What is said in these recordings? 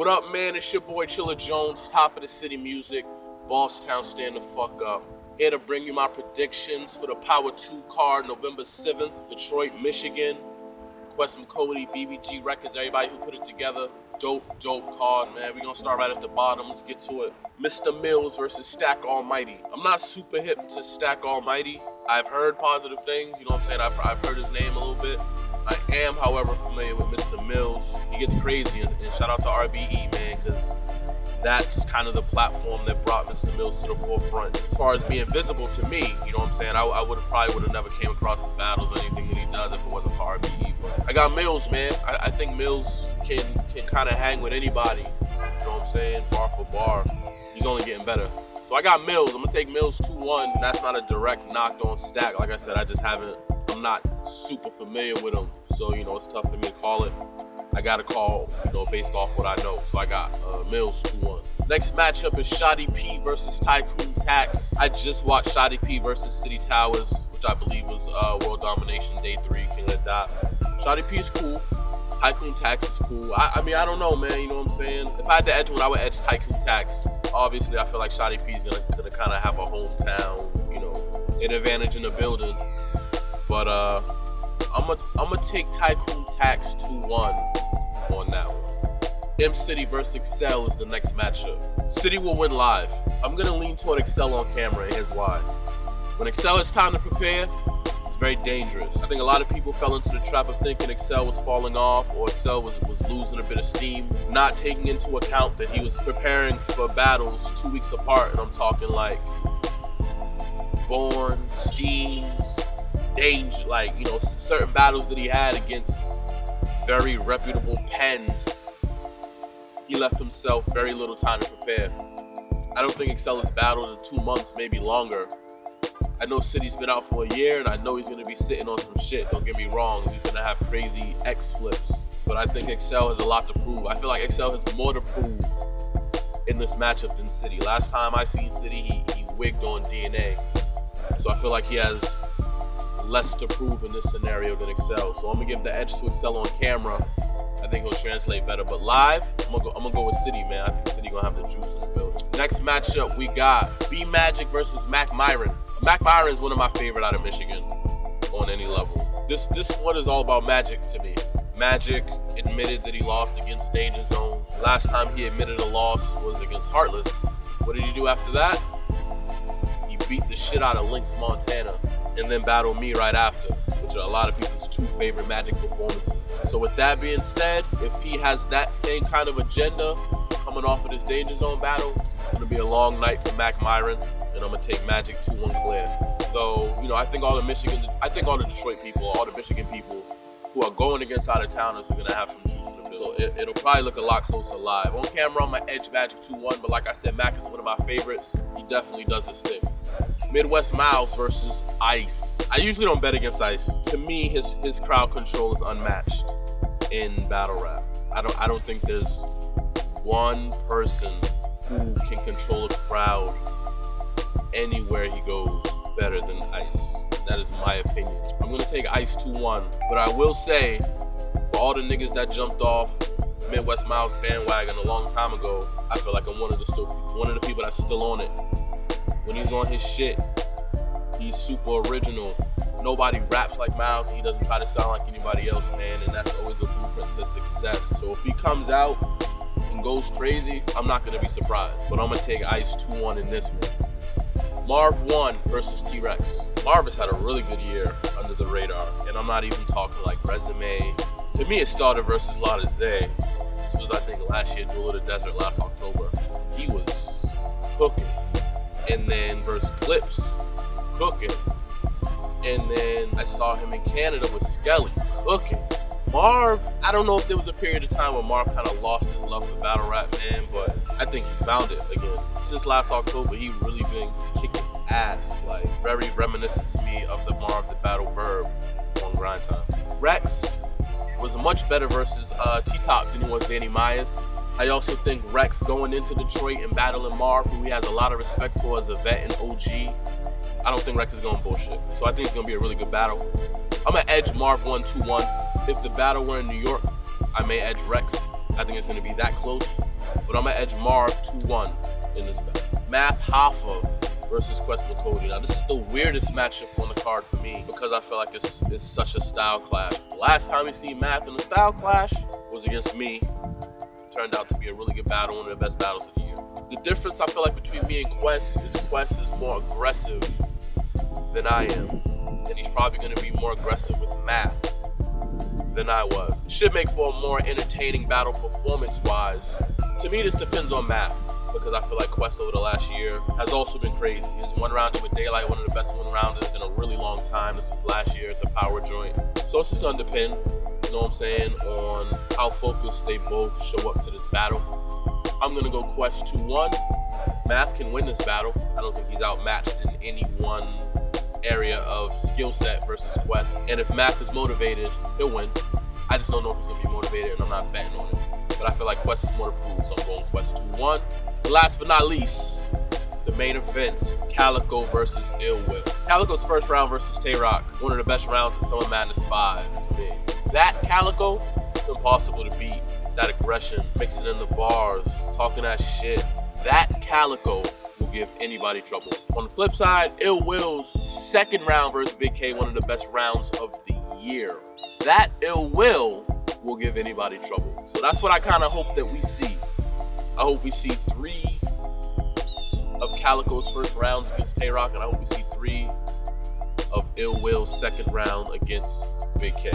What up, man? It's your boy Chilla Jones, top of the city music, Boss Town, stand the fuck up. Here to bring you my predictions for the Power 2 card, November 7th, Detroit, Michigan. Quest Cody, BBG Records, everybody who put it together. Dope card, man. We're gonna start right at the bottom. Let's get to it. Mr. Mills versus Stack Almighty. I'm not super hip to Stack Almighty. I've heard positive things, you know what I'm saying? I've heard his name a little bit. I am, however, familiar with Mr. Mills. He gets crazy, and shout out to RBE, man, because that's kind of the platform that brought Mr. Mills to the forefront. As far as being visible to me, you know what I'm saying? I probably would have never came across his battles or anything that he does if it wasn't for RBE. But I got Mills, man. I think Mills can kind of hang with anybody. You know what I'm saying? Bar for bar. He's only getting better. So I got Mills. I'm gonna take Mills 2-1. That's not a direct knock on Stack. Like I said, I'm not super familiar with him. So, you know, it's tough for me to call it. I got to call, you know, based off what I know. So I got Mills 2-1. Next matchup is Shotty P versus Tycoon Tax. I just watched Shotty P versus City Towers, which I believe was World Domination Day 3. King of that. Shotty P is cool. Tycoon Tax is cool. I mean, I don't know, man. You know what I'm saying? If I had to edge one, I would edge Tycoon Tax. Obviously, I feel like Shotty P is gonna kind of have a hometown, you know, an advantage in the building. But I'm gonna take Tycoon Tax 2-1 on that one. M City versus Excel is the next matchup. City will win live. I'm gonna lean toward Excel on camera, and here's why. When Excel has time to prepare, it's very dangerous. I think a lot of people fell into the trap of thinking Excel was falling off or Excel was losing a bit of steam, not taking into account that he was preparing for battles 2 weeks apart, and I'm talking like Born, Steams, Danger, like, you know, certain battles that he had against very reputable pens. He left himself very little time to prepare. I don't think Excel has battled in 2 months, maybe longer. I know City's been out for a year, and I know he's gonna be sitting on some shit, don't get me wrong. He's gonna have crazy X flips, but I think Excel has a lot to prove. I feel like Excel has more to prove in this matchup than City. Last time I seen City, he wigged on DNA. So I feel like he has less to prove in this scenario than Excel. So I'm gonna give the edge to Excel on camera. I think he'll translate better. But live, I'm gonna go with City, man. I think City gonna have the juice in the building. Next matchup, we got B Magic versus Mac Myron. Mac Myron is one of my favorite out of Michigan on any level. This one is all about Magic to me. Magic admitted that he lost against Danger Zone. Last time he admitted a loss was against Heartless. What did he do after that? He beat the shit out of Lynx Montana and then battled me right after, which are a lot of people's 2 favorite Magic performances. So with that being said, if he has that same kind of agenda coming off of this Danger Zone battle, it's gonna be a long night for Mac Myron, and I'm gonna take Magic 2-1 clear. Though, you know, I think all the Detroit people, all the Michigan people who are going against out-of-towners are gonna have some juice in the build. So it'll probably look a lot closer live. On camera, I'm gonna edge Magic 2-1, but like I said, Mac is one of my favorites. He definitely does his thing. Midwest Miles versus I.C.E. I usually don't bet against I.C.E. To me, his crowd control is unmatched in battle rap. I don't think there's one person who can control a crowd anywhere he goes better than I.C.E. That is my opinion. I'm gonna take I.C.E. 2-1, but I will say, for all the niggas that jumped off Midwest Miles bandwagon a long time ago, I feel like I'm one of the people that's still on it. When he's on his shit, he's super original. Nobody raps like Miles, and he doesn't try to sound like anybody else, man, and that's always a blueprint to success. So if he comes out and goes crazy, I'm not gonna be surprised, but I'm gonna take I.C.E. 2-1 in this one. Marv 1 versus T-Rex. Marv has had a really good year under the radar, and I'm not even talking like resume. To me, it started versus Lotta Zay. This was, I think, last year, Duel of the Desert, last October. He was cooking. And then versus Clips, cooking. And then I saw him in Canada with Skelly, cooking. Marv, I don't know if there was a period of time where Marv kind of lost his love for battle rap, man, but I think he found it again. Since last October, he really been kicking ass, like very reminiscent to me of the Marv the Battle Verb on Grind Time. Rex was much better versus T-Top than he was Danny Myers. I also think Rex going into Detroit and battling Marv, who he has a lot of respect for as a vet and OG, I don't think Rex is going bullshit. So I think it's going to be a really good battle. I'm going to edge Marv 1-2-1. If the battle were in New York, I may edge Rex. I think it's going to be that close. edge Marv 2-1 in this battle. Math Hoffa versus Quest Cody. Now, this is the weirdest matchup on the card for me because I feel like it's such a style clash. The last time we see Math in a style clash was against me. It turned out to be a really good battle, one of the best battles of the year. The difference I feel like between me and Quest is more aggressive than I am. And he's probably going to be more aggressive with Math than I was. It should make for a more entertaining battle performance-wise. To me, this depends on Math, because I feel like Quest over the last year has also been crazy. His one-rounder with Daylight, one of the best one-rounders in a really long time. This was last year at the Power Joint. So it's just gonna depend, you know what I'm saying, on how focused they both show up to this battle. I'm gonna go Quest 2-1. Math can win this battle. I don't think he's outmatched in any one area of skill set versus Quest. And if Math is motivated, he'll win. I just don't know if he's gonna be motivated, and I'm not betting on it. But I feel like Quest is more to prove, so I'm going Quest 2-1. And last but not least, the main event, Calico versus Ill Will. Calico's first round versus Tay-Rock, one of the best rounds in Summer Madness 5 to me. That Calico, impossible to beat. That aggression, mixing in the bars, talking that shit. That Calico will give anybody trouble. On the flip side, Ill Will's second round versus Big K, one of the best rounds of the year. That Ill Will give anybody trouble. So that's what I kind of hope that we see. I hope we see 3 of Calico's first rounds against Tay-Rock, and I hope we see 3 of Ill Will's second round against Big K.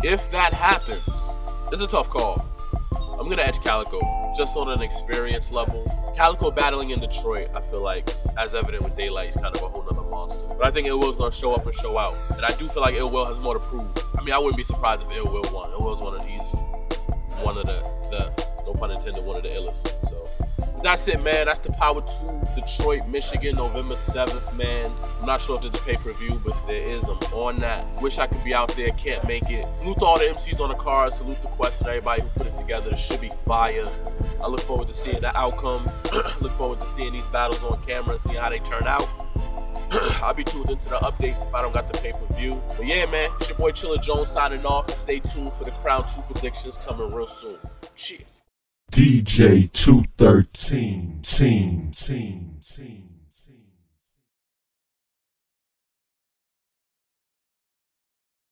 If that happens, it's a tough call. I'm gonna edge Calico, just on an experience level. Calico battling in Detroit, I feel like, as evident with Daylight, he's kind of a whole nother monster. But I think Ill Will's gonna show up and show out. And I do feel like Ill Will has more to prove. I mean, I wouldn't be surprised if Ill Will won. Ill Will's one of the, no pun intended, one of the illest. So that's it, man. That's the Power 2, Detroit, Michigan, November 7th, man. I'm not sure if there's a pay-per-view, but if there is, I'm on that. Wish I could be out there, can't make it. Salute to all the MCs on the card. Salute to Quest and everybody who put it together. It should be fire. I look forward to seeing the outcome. Look forward to seeing these battles on camera and seeing how they turn out. I'll be tuned into the updates if I don't got the pay-per-view. But yeah, man, it's your boy Chilla Jones signing off, and stay tuned for the Crown 2 predictions coming real soon. Cheers. DJ 213, team.